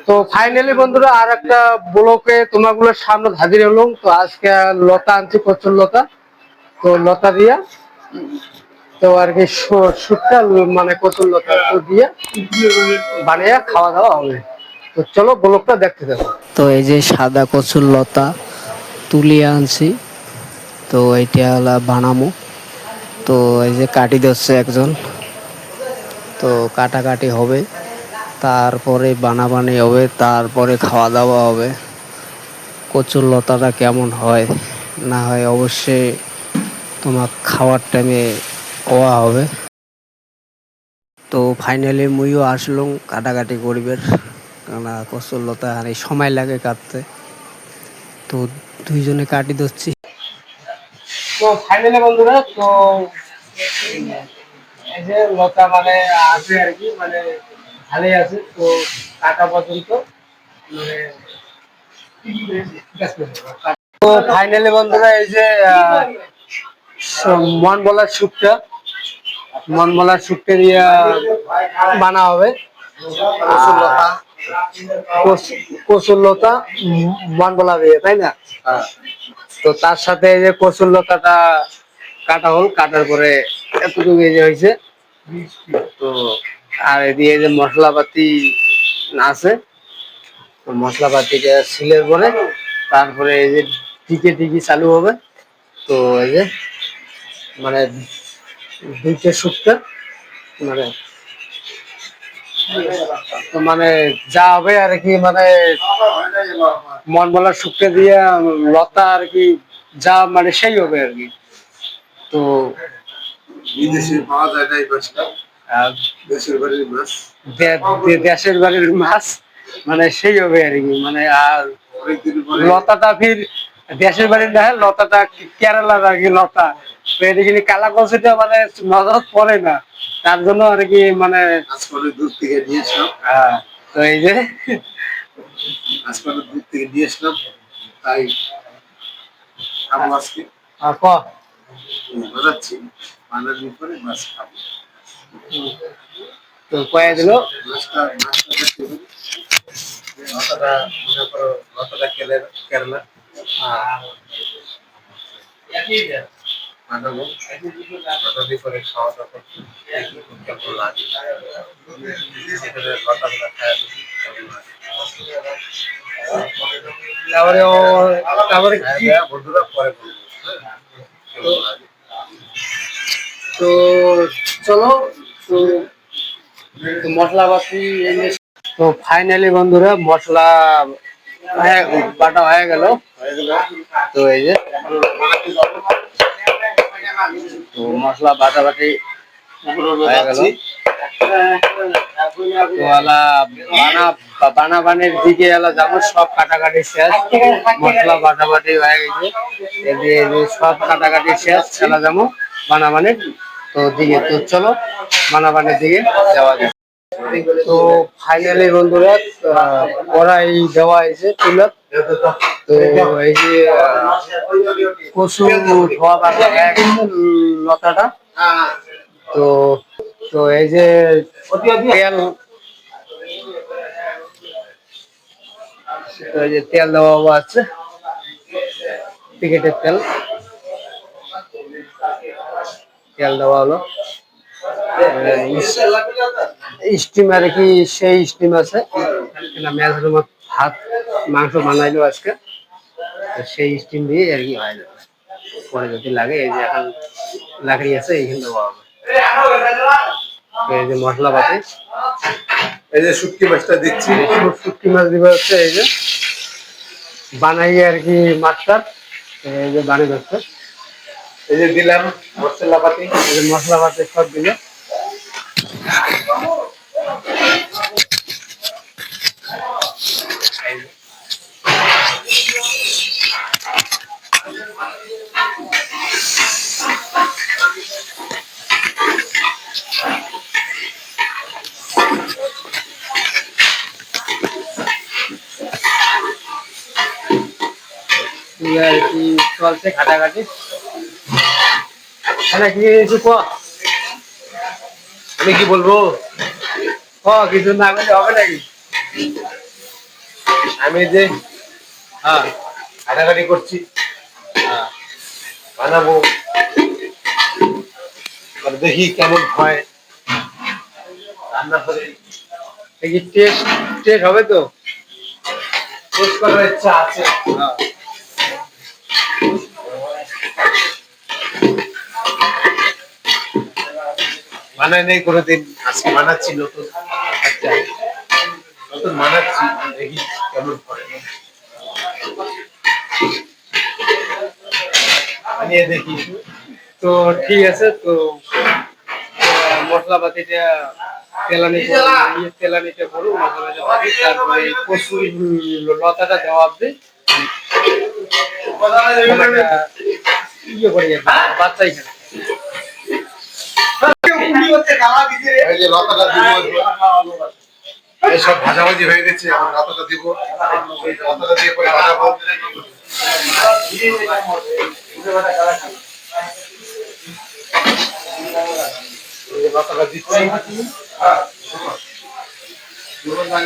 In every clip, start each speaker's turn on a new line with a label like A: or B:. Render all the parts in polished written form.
A: তো ফাইনালি বন্ধুরা আর একটা ব্লকে তোমাগুলোর সামনে হাজির হলাম। তো আজকে লতা আনছি, কচুর লতা। তো লতা দিয়া তো আর কি শুটটা মানে কচুর লতা তো দিয়ে বানিয়ে খাওয়া দাওয়া হবে। তো চলো ব্লকটা দেখতে যাবো।
B: তো এই যে সাদা কচুর লতা তুলিয়ে আনছি, তো এইটা হলো বানামো। তো এই যে কাটি দিচ্ছে একজন, তো কাটাকাটি হবে, তারপরে বানাবানি হবে, তারপরে খাওয়া দাওয়া হবে। কচুর লতাটা কেমন হয় না হয় অবশ্যই তোমার খাওয়ার টাইমে কোয়া হবে। তো ফাইনালি মুইও আসলুম কাটাকাটি করিবের, কারণ কচুর লতা অনেক সময় লাগে কাটতে। তো দুইজনে কাটি দিচ্ছি।
A: তো ফাইনালি বন্ধুরা তো এই যে লতা মানে আছে আর কি, মানে ভালোই আছে। তো কাটা পর্যন্ত মানে তো ফাইনালি বন্ধুরা এই যে মন বলার স্যুপটা, মন বলার স্যুপটা দিয়ে বানা হবে কচুর লতা, কচুর লতা মন বলা দিয়ে, তাই না? তো তার সাথে এই যে কচুর লতাটা কাটা হল, কাটার পরে এতটুকু এই যে হয়েছে। তো আর এদিকে যে মশলাপাতি আছে, তো মশলাপাতিটা সিলের পরে তারপরে এই যে টিকে টিকি চালু হবে। তো এই যে মানে দুইটা শুটটা মানে তো মানে যা হবে আর কি, মানে মন বলার শুটকে দিয়ে লতা আর কি যা মানে সেই হবে আর কি। তো
C: বিদেশে পাওয়া যায় না এই মাছটা, দেশের বাড়ির মাছ।
A: দেশের বাড়ির মাছ মানে সেই হবে আর কি। মানে আর লতাটা ফির দেশের বাড়ির না, লতাটা কেরালার আর কি লতা। তো এদিকে কালা কলসিটা মানে নজর পড়ে না, তার জন্য আর কি মানে
C: আজকে দূর থেকে নিয়ে আসলাম।
A: তো এই যে
C: আজকে দূর থেকে নিয়ে আসলাম, তাই খাবো আজকে। বানাচ্ছি, বানানোর পরে মাছ খাবো।
A: তো কয়ে দিল
C: লতাটা মনে করো, লতাটা কেরালা বানাবো, বানানোর পরে খাওয়া দাওয়া করছি। কেমন লাগে সেখানে লতাগুলো খাওয়া কেমন লাগে,
A: তারপরে তারপরে
C: বন্ধুরা পরে বলবো।
A: তো চলো তো মশলাপাতি এনে তো ফাইনালি বন্ধুরা মশলা বাটা হয়ে গেল। তো এই যে তো মশলা বাটাবাটি হয়ে গেল। তো বানাবানির দিকে যেমন সব কাটাকাটি শেষ, মশলা বাটাবাটি হয়ে গেছে, সব কাটাকাটি শেষ এলা যেমন বানাবানির তো দিকে। তো চলো বানাবানির দিকে যাওয়া যায়। তো ফাইনালি বন্ধুরা কড়াই দেওয়া হয়েছে তুলা। তো এই যে কচু ধোয়া বাটা লতাটা, তো তো এই যে তেল, এই যে তেল দেওয়া আছে, প্যাকেটের তেল, তেল দেওয়া হলো। স্টিম আর কি, সেই স্টিম আছে ভাত মাংস বানাইলো আজকে, সেই স্টিম দিয়ে আর কি হয়ে যাবে। পরে যদি লাগে এই যে এখন লাকড়ি আছে এইখানে দেওয়া হবে। এই যে মশলা পাতি,
C: এই যে শুটকি মাছটা দিচ্ছি,
A: শুটকি মাছ দিবে হচ্ছে এই যে বানাই আর কি মাছটা, এই যে বানিয়ে যাচ্ছে।
C: এই যে দিলাম মশলাপাতি,
A: এই যে মশলাপাতি সব দিলে আর কি চলছে ঘাটাঘাটি। কি কিছু
C: আমি কি বলবো?
A: কিছু না করলে হবে নাকি?
C: আমি যে
A: হ্যাঁ
C: কাটাকাটি করছি,
A: হ্যাঁ
C: বানাবো, আর দেখি কেমন হয় রান্না করে।
A: দেখি টেস্ট টেস্ট হবে তো।
C: টেস্ট করার ইচ্ছা আছে,
A: হ্যাঁ
C: বানাই নেই কোনোদিন, আজকে বানাচ্ছি নতুন।
A: আচ্ছা
C: নতুন বানাচ্ছি, দেখি কেমন হয়, বানিয়ে দেখি।
A: তো ঠিক আছে। তো মশলাপাতিটা তেলানিটা করুন, মশলাটা ভাজি, তারপরে এই কচুর লতাটা দেওয়া হবে। সময়টা ইয়ে করে আর কি, বাচ্চাই খাবে।
C: এই যে লতাটা দিব, এইসব ভাজাভাজি হয়ে গেছে, এখন লতাটা দিব, লতাটা দিয়ে পরে বানাবো। এই যে লতাটা দিচ্ছি, লতাটা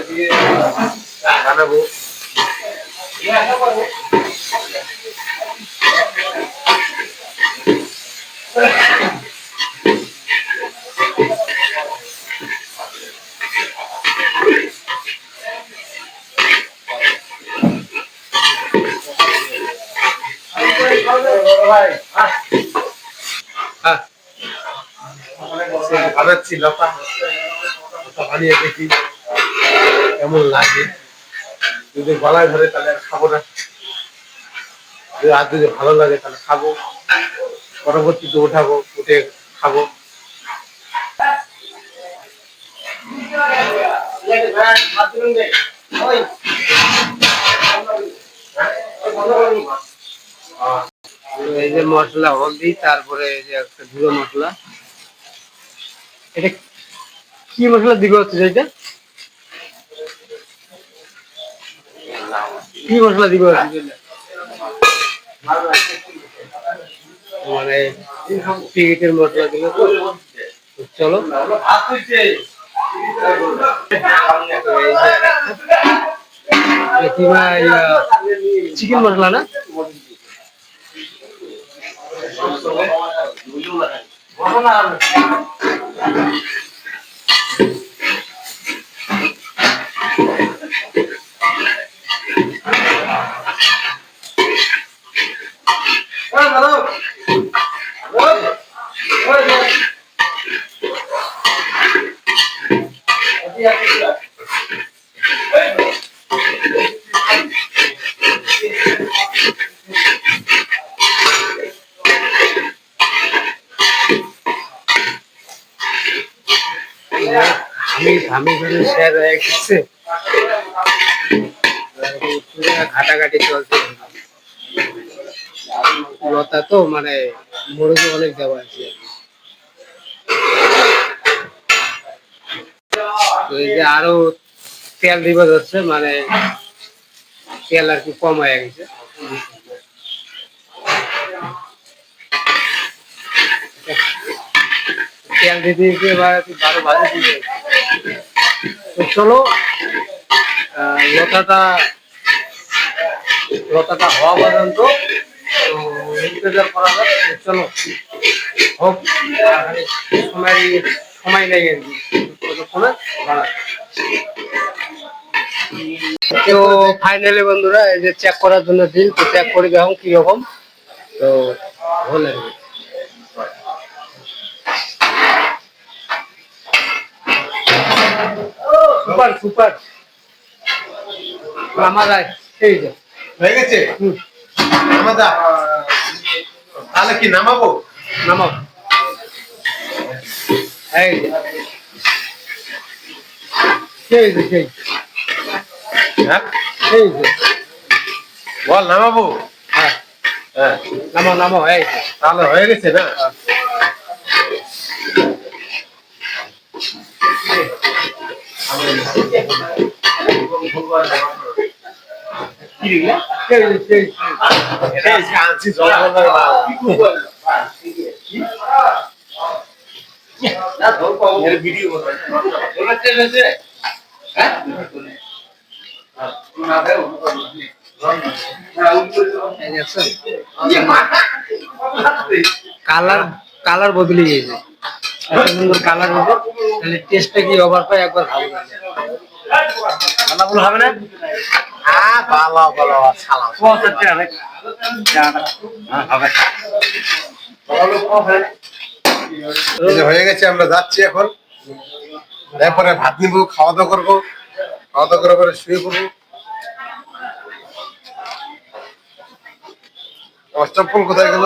C: দিয়ে বানাবো।
A: হ্যাঁ
C: বানাচ্ছি লতা, লতা বানিয়ে দেখি কেমন লাগে। যদি গলায় ধরে তাহলে আর খাবো না, যদি ভালো লাগে তাহলে খাবো, পরবর্তীতে উঠাবো, উঠে খাবো।
A: এই যে মশলা হলদি, তারপরে এই যে একটা গুঁড়ো মশলা। এটা কি মশলা দিব হচ্ছে এটা? কি মশলা দিব হচ্ছে এটা? মানে প্যাকেটের মশলা দিলে তো। তো চলো, তো এই যে এটা কি ভাই, চিকেন মশলা না? আমি শেয়ার হয়ে গেছে, ঘাটাঘাটি চলছে। লতা তো মানে মরুচে অনেক দেওয়া আছে। তো এই যে আরো তেল দিবা যাচ্ছে, মানে তেল আর কি কম হয়ে গেছে। তেল দিতে দিতে এবার ভালো ভালো দিয়ে। তো চলো, লতাটা লতাটা হওয়া পর্যন্ত তো ইন্তজার করা যাক। তো চলো হোক, আর সময় সময় নেই আর কি, ততক্ষণে বাড়া। তো ফাইনালি বন্ধুরা, এই যে চেক করার জন্য দিন, তো চেক করে দেখুন কি রকম। তো হলে সুপার সুপার নামা যায়। এই যে
C: হয়ে গেছে, নামাদা, তাহলে কি নামাবো?
A: নামাও। এই যে সেই যে সেই
C: হ্যাঁ,
A: এই যে
C: বল নামাবো।
A: হ্যাঁ,
C: হ্যাঁ,
A: নামাও নামাও। এই যে
C: তাহলে হয়ে গেছে না?
A: সেই যে সেই
C: আনছি জল করবার মাল।
A: ভিডিও কালার কালার বদলে গিয়েছে, এত সুন্দর কালার হয়েছে। তাহলে টেস্টটা কি ওভার পাই, একবার খাবো। খানা হবে না?
C: ভালো ভালো সালাম
A: হবে।
C: এই যে হয়ে গেছে, আমরা যাচ্ছি এখন। এরপরে ভাত নিবো, খাওয়া দাওয়া করবো, খাওয়া দাওয়া করার পরে শুয়ে পড়বো। আমার চপ্পল কোথায় গেল?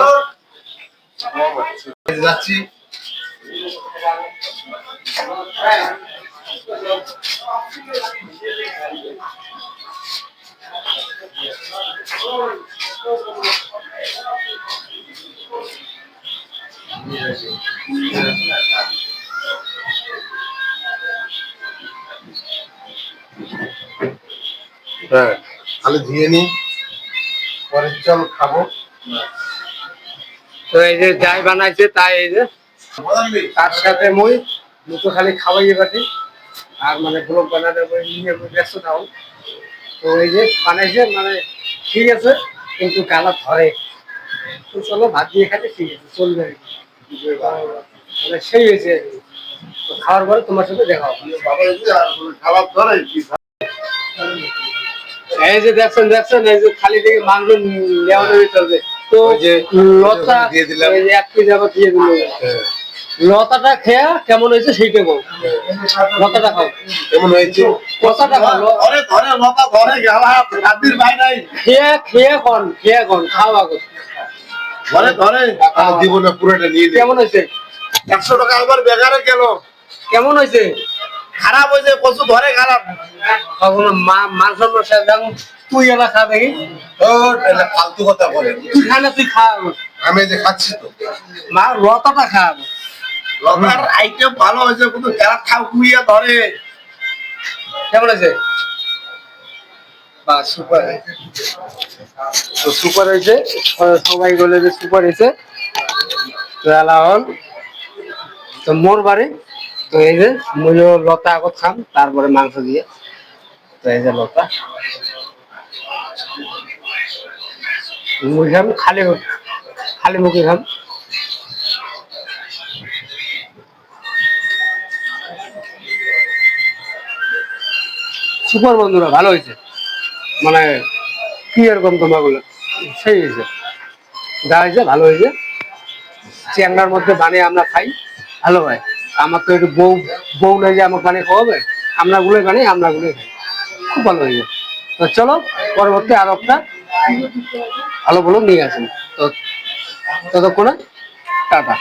C: এই যে যাচ্ছি। হ্যাঁ, তাহলে ধুয়ে নি, পরে চল খাবো।
A: তো এই যে যাই বানাইছে তাই, এই যে তার সাথে মই দুটো খালি খাওয়াই পারি। আর মানে ব্লগ বানানোর পরে নিয়ে ব্যস্ত থাও। তো এই যে বানাইছে, মানে ঠিক আছে, কিন্তু কালার ধরে। তো চলো ভাত দিয়ে খাতে, ঠিক আছে, চলবে আর কি। মানে সেই হয়েছে আর কি। তো খাওয়ার পরে তোমার সাথে দেখা হবে।
C: খাবার ধরে
A: এই যে দেখছেন দেখছেন, এই যে খালি থেকে মাংস নেওয়া নেওয়া চলবে। তো
C: ওই যে
A: লতা
C: দিয়ে দিলাম।
A: এই যে 1 কেজি আবার দিয়ে দিল। লতাটা খেয়া কেমন হয়েছে সেইটা বল। লতাটা খাও
C: কেমন হয়েছে?
A: লতাটা খাও।
C: ধরে ধরে লতা ধরে গেলা, রাত্রির ভাই নাই।
A: খেয়া কন খাওয়া কর।
C: ধরে ধরে দিব না, পুরোটা নিয়ে নে।
A: কেমন হয়েছে?
C: 100 টাকা আবার বেকারে গেল।
A: কেমন হয়েছে?
C: খারাপ হয়েছে, কচু ধরে খারাপ।
A: কখনো মাংস মশা যেমন তুই এলা খা দেখি।
C: ও এটা ফালতু কথা বলে।
A: তুই খা না, তুই খা।
C: আমি যে খাচ্ছি তো।
A: মা লতাটা খা।
C: লতার আইটেম ভালো হয়েছে, কিন্তু খারাপ খাও কুইয়া ধরে।
A: কেমন হয়েছে? বা সুপার। তো সুপার হয়েছে, সবাই বলে যে সুপার হয়েছে। তো এলাহন তো মোর বাড়ি। তো এই যে মুইও লতা আগত খাম, তারপরে মাংস দিয়ে। তো এই যে লতা মুই খাম, খালি মুখে খাম। সুপার বন্ধুরা, ভালো হয়েছে। মানে কি এরকম তোমাগুলো সেই হয়েছে, যা হয়েছে ভালো হয়েছে। চেঙ্গার মধ্যে বানিয়ে আমরা খাই, ভালো হয়। আমার তো একটু বউ নেই যে আমাকে বানিয়ে খাওয়াবে, আমরা গুলোই বানিয়ে আমরা গুলোই খাই, খুব ভালো হয়েছে। তো চলো পরবর্তী আরো একটা ভালো ভালো নিয়ে আসেন। তো ততক্ষণে টাটা।